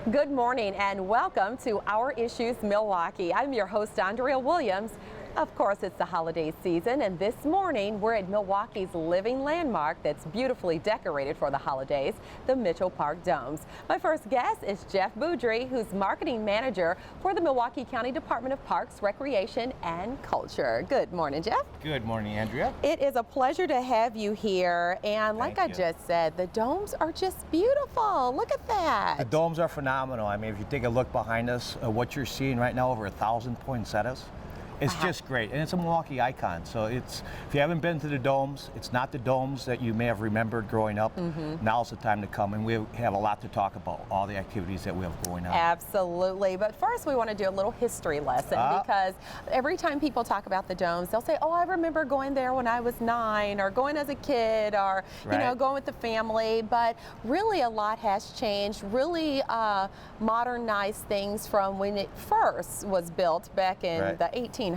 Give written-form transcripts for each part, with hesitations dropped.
Good morning and welcome to Our Issues Milwaukee. I'm your host, Andrea Williams. Of course, it's the holiday season, and this morning we're at Milwaukee's living landmark that's beautifully decorated for the holidays, the Mitchell Park Domes. My first guest is Jeff Boudry, who's marketing manager for the Milwaukee County Department of Parks, Recreation, and Culture. Good morning, Jeff. Good morning, Andrea. It is a pleasure to have you here, and like I just said, the domes are just beautiful. Look at that. The domes are phenomenal. I mean, if you take a look behind us, what you're seeing right now, over 1,000 poinsettias. It's just great, and it's a Milwaukee icon. So if you haven't been to the domes, it's not the domes that you may have remembered growing up. Now's the time to come, and we have a lot to talk about, all the activities that we have going on. Absolutely, but first we want to do a little history lesson because every time people talk about the domes, they'll say, oh, I remember going there when I was 9, or going as a kid, or you know, going with the family, but really a lot has changed, really modernized things from when it first was built back in the 1800s.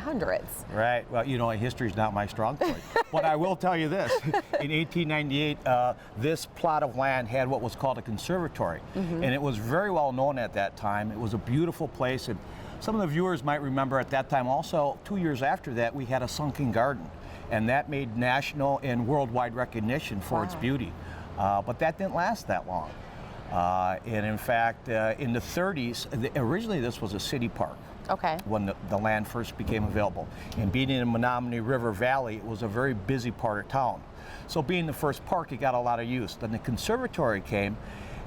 Right. Well, you know, history's not my strong point. But I will tell you this. In 1898, this plot of land had what was called a conservatory. And it was very well known at that time. It was a beautiful place. And some of the viewers might remember at that time also, 2 years after that, we had a sunken garden. And that made national and worldwide recognition for its beauty. But that didn't last that long. And in fact, in the 30s, originally this was a city park. When the land first became available. And being in the Menominee River Valley, it was a very busy part of town. So being the first park, it got a lot of use. Then the conservatory came,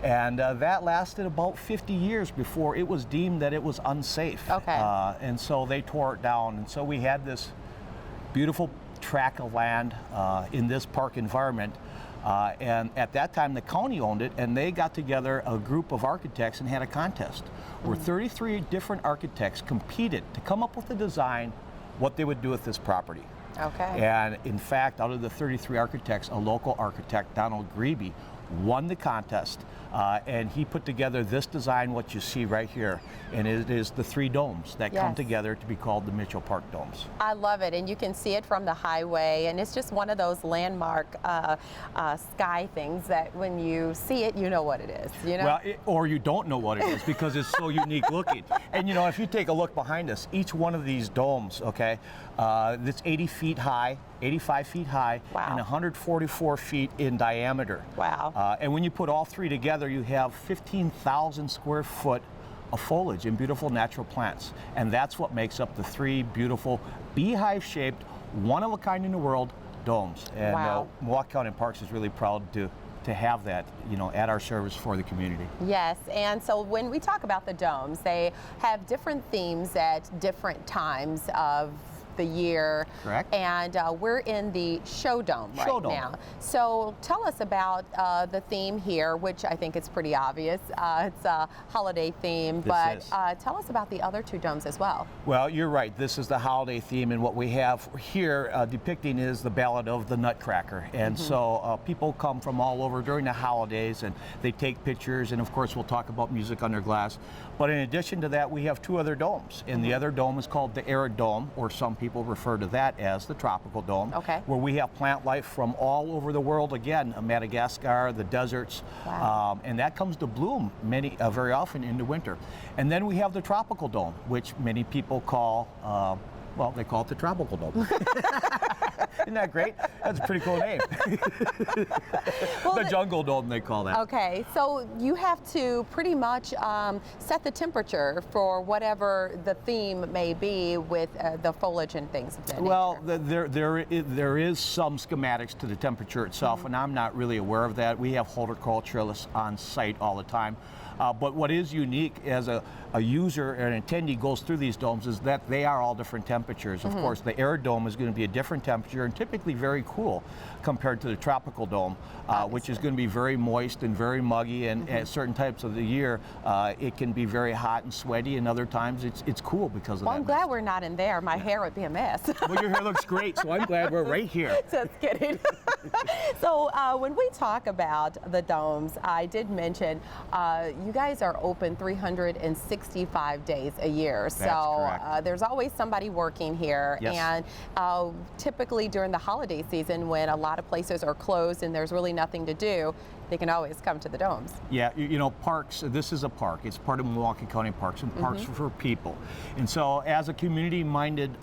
and that lasted about 50 years before it was deemed that it was unsafe. And so they tore it down. And so we had this beautiful tract of land in this park environment. And at that time, the county owned it, and they got together a group of architects and had a contest where 33 different architects competed to come up with a design, what they would do with this property. And in fact, out of the 33 architects, a local architect, Donald Grebe, won the contest, and he put together this design, what you see right here, and it is the 3 domes that come together to be called the Mitchell Park Domes. I love it, and you can see it from the highway, and it's just one of those landmark sky things that when you see it, you know what it is, you know? Well, or you don't know what it is because it's so unique looking. And you know, if you take a look behind us, each one of these domes, that's 80 feet high, 85 feet high, and 144 feet in diameter. And when you put all 3 together, you have 15,000 square foot of foliage and beautiful natural plants. And that's what makes up the 3 beautiful beehive-shaped, one-of-a-kind in the world domes. And Milwaukee County Parks is really proud to have that, you know, at our service for the community. Yes, and so when we talk about the domes, they have different themes at different times of the year. And we're in the Show Dome right now. So tell us about the theme here, which I think is pretty obvious. It's a holiday theme, but tell us about the other 2 domes as well. Well, you're right. This is the holiday theme, and what we have here depicting is the Ballad of the Nutcracker. And so people come from all over during the holidays, and they take pictures, and of course we'll talk about music under glass. But in addition to that, we have 2 other domes, and the other dome is called the Arid Dome, or some people refer to that as the Tropical Dome, where we have plant life from all over the world, again, Madagascar, the deserts, and that comes to bloom very often in the winter. And then we have the Tropical Dome, which many people call, well, they call it the Tropical Dome. Isn't that great? That's a pretty cool name. The Jungle Dome, they call that. Okay, so you have to pretty much set the temperature for whatever the theme may be with the foliage and things of that nature. Well, there is some schematics to the temperature itself, and I'm not really aware of that. We have horticulturalists on site all the time. But what is unique as a user or an attendee goes through these domes is that they are all different temperatures. Of course, the Arid Dome is going to be a different temperature and typically very cool compared to the Tropical Dome, which is going to be very moist and very muggy, and at certain types of the year it can be very hot and sweaty, and other times it's cool because of that. Well, I'm glad we're not in there. My hair would be a mess. Well, your hair looks great, so I'm glad we're right here. Just kidding. So when we talk about the domes, I did mention you guys are open 365 days a year. That's correct. There's always somebody working here. Yes. And typically during the holiday season, when a lot of places are closed and there's really nothing to do, they can always come to the domes. Yeah, you know, parks, this is a park. It's part of Milwaukee County Parks and Parks for people. And so as a community-minded,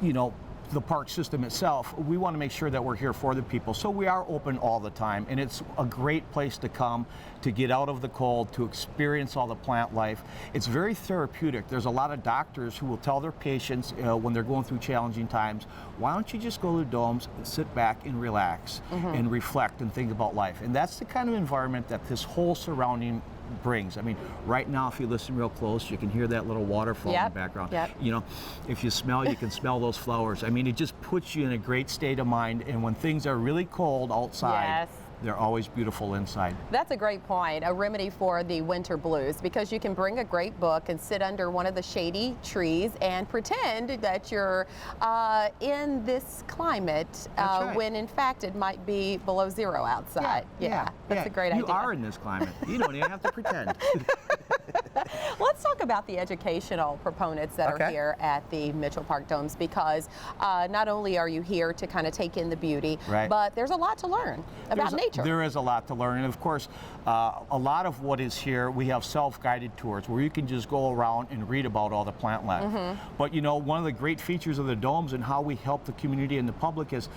you know, the park system itself, we want to make sure that we're here for the people. So we are open all the time, and it's a great place to come to get out of the cold, to experience all the plant life. It's very therapeutic. There's a lot of doctors who will tell their patients when they're going through challenging times, why don't you just go to the domes and sit back and relax and reflect and think about life. And that's the kind of environment that this whole surrounding brings. I mean, right now, if you listen real close, you can hear that little waterfall in the background. You know, if you smell, you can smell those flowers. I mean, it just puts you in a great state of mind. And when things are really cold outside, they're always beautiful inside. That's a great point, a remedy for the winter blues, because you can bring a great book and sit under one of the shady trees and pretend that you're in this climate when in fact it might be below zero outside. That's a great idea. You are in this climate. You don't even have to pretend. Let's talk about the educational proponents that are here at the Mitchell Park Domes, because not only are you here to kind of take in the beauty, but there's a lot to learn about nature. There is a lot to learn, and of course, a lot of what is here, we have self-guided tours where you can just go around and read about all the plant life. But you know, one of the great features of the domes and how we help the community and the public is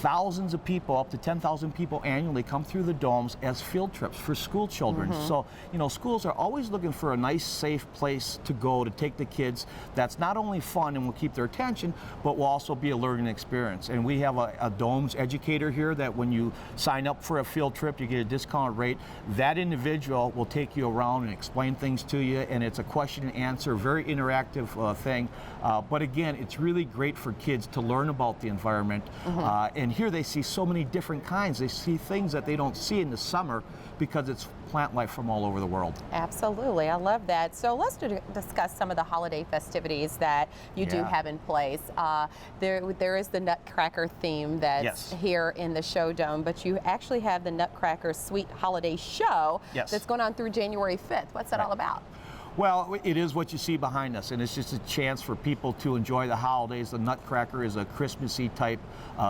thousands of people, up to 10,000 people annually, come through the domes as field trips for school children. So, you know, schools are always looking for a nice, safe place to go to take the kids that's not only fun and will keep their attention, but will also be a learning experience. And we have a domes educator here that when you sign up for a field trip, you get a discounted rate. That individual will take you around and explain things to you, and it's a question and answer, very interactive thing. But again, it's really great for kids to learn about the environment. And here they see so many different kinds. They see things that they don't see in the summer because it's plant life from all over the world. Absolutely, I love that. So let's discuss some of the holiday festivities that you do have in place. There is the Nutcracker theme that's here in the show dome, but you actually have the Nutcracker Sweet Holiday Show that's going on through January 5th. What's that all about? Well, it is what you see behind us, and it's just a chance for people to enjoy the holidays. The Nutcracker is a Christmassy type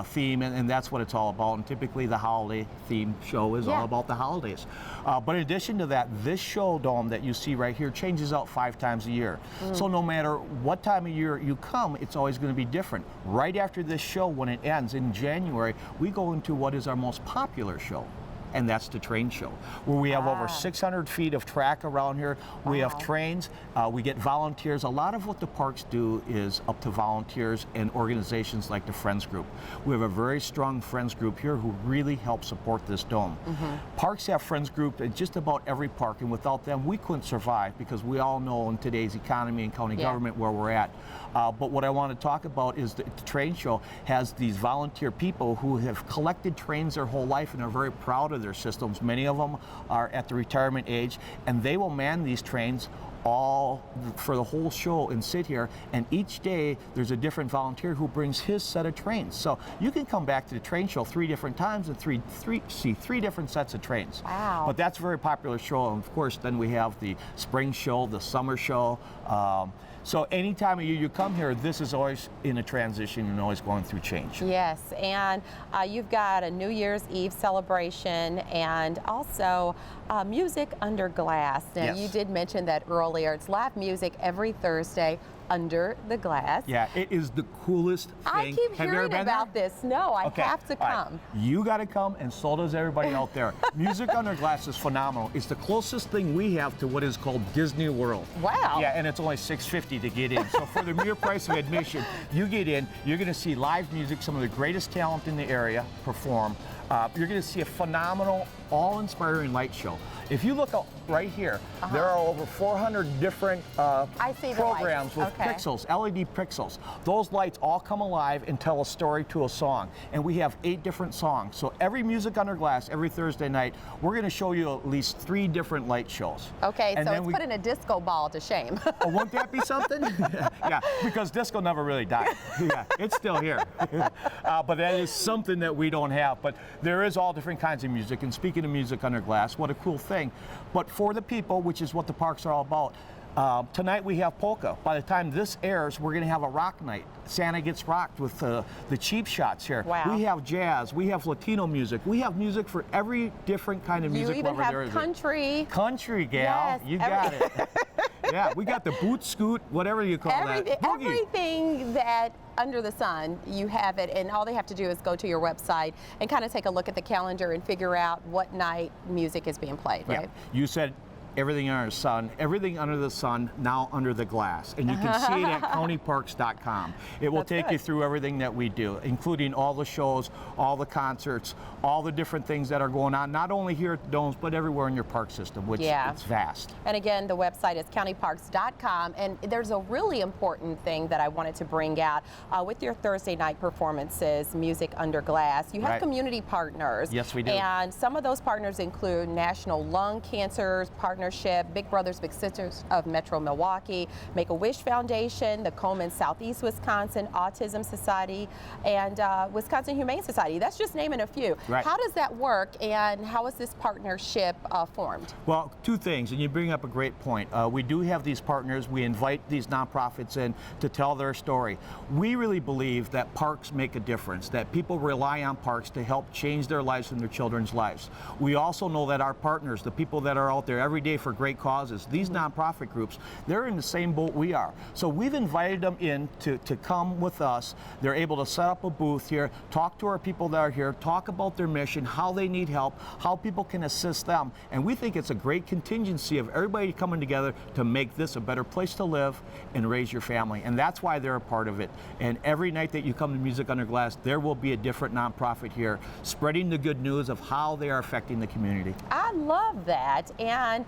theme, and that's what it's all about. And typically the holiday theme show is all about the holidays. But in addition to that, this show dome that you see right here changes out 5 times a year. So no matter what time of year you come, it's always going to be different. Right after this show, when it ends in January, we go into what is our most popular show. And that's the train show, where we have over 600 feet of track around here. We have trains, we get volunteers. A lot of what the parks do is up to volunteers and organizations like the Friends Group. We have a very strong Friends Group here who really help support this dome. Parks have Friends Group at just about every park, and without them we couldn't survive, because we all know in today's economy and county government where we're at. But what I want to talk about is the train show has these volunteer people who have collected trains their whole life and are very proud of their systems. Many of them are at the retirement age, and they will man these trains all for the whole show and sit here, and each day there's a different volunteer who brings his set of trains. So you can come back to the train show 3 different times and see three different sets of trains. But that's a very popular show, and of course then we have the spring show, the summer show. So any time of year you come here, this is always in a transition and always going through change. Yes, and you've got a New Year's Eve celebration and also music under glass. Now you did mention that earlier. It's live music every Thursday under the glass. Yeah, it is the coolest thing. I keep hearing about this. No, I have to come. You got to come, and so does everybody out there. Music under glass is phenomenal. It's the closest thing we have to what is called Disney World. Wow. Yeah, and it's only $6.50 to get in. So for the mere price of admission, you get in, you're going to see live music, some of the greatest talent in the area perform. You're going to see a phenomenal, all-inspiring light show. If you look up right here, there are over 400 different programs with pixels, LED pixels. Those lights all come alive and tell a story to a song. And we have 8 different songs. So every Music Under Glass, every Thursday night, we're going to show you at least 3 different light shows. Okay, and so it's putting a disco ball to shame. Oh, won't that be something? Yeah, because disco never really died. Yeah, it's still here. But that is something that we don't have. But there is all different kinds of music. And speaking speaking of music under glass, what a cool thing. But for the people, which is what the parks are all about, tonight we have polka. By the time this airs, we're going to have a rock night. Santa Gets Rocked with the Cheap Shots here. Wow. We have jazz. We have Latino music. We have music for every different kind of music. You even there have is. country. Country, gal. Yes, You got it. Yeah, we got the boot scoot, whatever you call that. Boogie. Everything that under the sun, you have it, and all they have to do is go to your website and kind of take a look at the calendar and figure out what night music is being played, right? Yeah. You said everything under the sun, everything under the sun, now under the glass. And you can see it at countyparks.com. It will take you through everything that we do, including all the shows, all the concerts, all the different things that are going on, not only here at the Domes, but everywhere in your park system, which it's vast. And again, the website is countyparks.com. And there's a really important thing that I wanted to bring out. With your Thursday night performances, Music Under Glass, you have community partners. Yes, we do. And some of those partners include National Lung Cancer Partnership, Big Brothers Big Sisters of Metro Milwaukee, Make-A-Wish Foundation, the Coleman Southeast Wisconsin Autism Society, and Wisconsin Humane Society. That's just naming a few. Right. How does that work, and how is this partnership formed? Well, two things, and you bring up a great point. We do have these partners. We invite these nonprofits in to tell their story. We really believe that parks make a difference, that people rely on parks to help change their lives and their children's lives. We also know that our partners, the people that are out there every day for great causes, these nonprofit groups, they're in the same boat we are. So we've invited them in to come with us. They're able to set up a booth here, talk to our people that are here, talk about their mission, how they need help, how people can assist them. And we think it's a great contingency of everybody coming together to make this a better place to live and raise your family. And that's why they're a part of it. And every night that you come to Music Under Glass, there will be a different nonprofit here spreading the good news of how they are affecting the community. I love that. And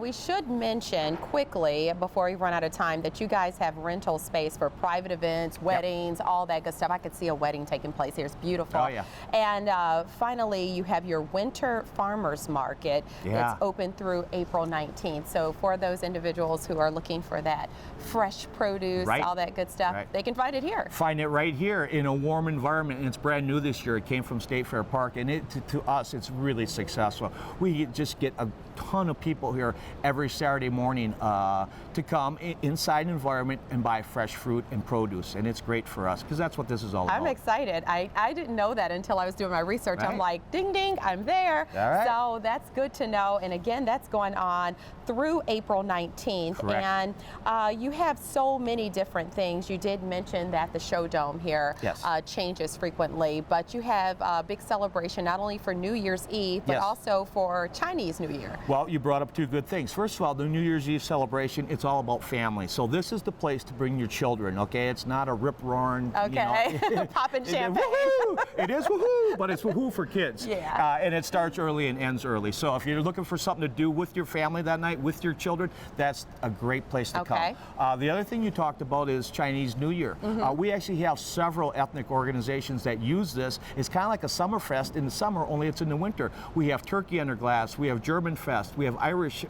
we should mention quickly, before we run out of time, that you guys have rental space for private events, weddings, all that good stuff. I could see a wedding taking place here. It's beautiful. Oh, yeah. And finally, you have your winter farmers market that's open through April 19th. So for those individuals who are looking for that fresh produce, all that good stuff, they can find it here. Find it right here in a warm environment, and it's brand new this year. It came from State Fair Park, and to us, it's really successful. We just get a ton of people here every Saturday morning to come inside an environment and buy fresh fruit and produce, and it's great for us because that's what this is all about. I'm excited. I didn't know that until I was doing my research. I'm like, ding, ding, I'm there. So that's good to know. And again, that's going on through April 19th. Correct. And you have so many different things. You did mention that the show dome here changes frequently, but you have a big celebration not only for New Year's Eve, but also for Chinese New Year. Well, you brought up two good things. First of all, the New Year's Eve celebration, it's all about family. So this is the place to bring your children, okay? It's not a rip-roaring, popping champagne. It is woohoo, but it's woohoo for kids. Yeah. And it starts early and ends early. So if you're looking for something to do with your family that night, with your children, that's a great place to come. The other thing you talked about is Chinese New Year. We actually have several ethnic organizations that use this. It's kind of like a Summerfest in the summer, only it's in the winter. We have Turkey Under Glass, we have German Fest, we have Irish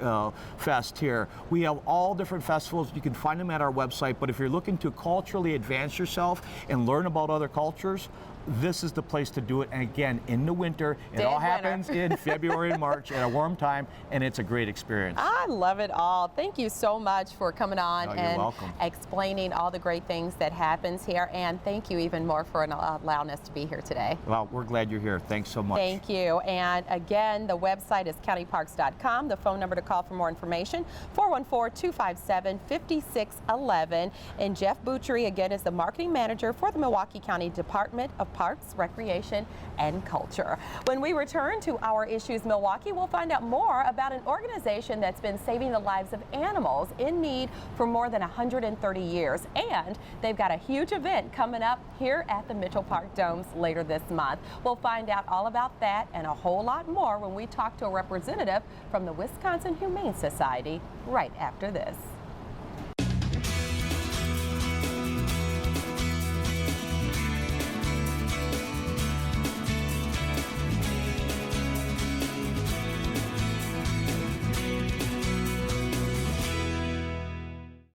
Fest here. We have all different festivals. You can find them at our website, but if you're looking to culturally advance yourself and learn about other cultures, this is the place to do it. And again, in the winter, it all happens in February and March at a warm time, and it's a great experience. I love it all. Thank you so much for coming on and explaining all the great things that happens here. And thank you even more for allowing us to be here today. Well, we're glad you're here. Thanks so much. Thank you. And again, the website is countyparks.com. The phone number to call for more information, 414-257-5611. And Jeff Butchery, again, is the marketing manager for the Milwaukee County Department of Parks, Recreation, and Culture. When we return to Our Issues Milwaukee, we'll find out more about an organization that's been saving the lives of animals in need for more than 130 years. And they've got a huge event coming up here at the Mitchell Park Domes later this month. We'll find out all about that and a whole lot more when we talk to a representative from the Wisconsin Humane Society right after this.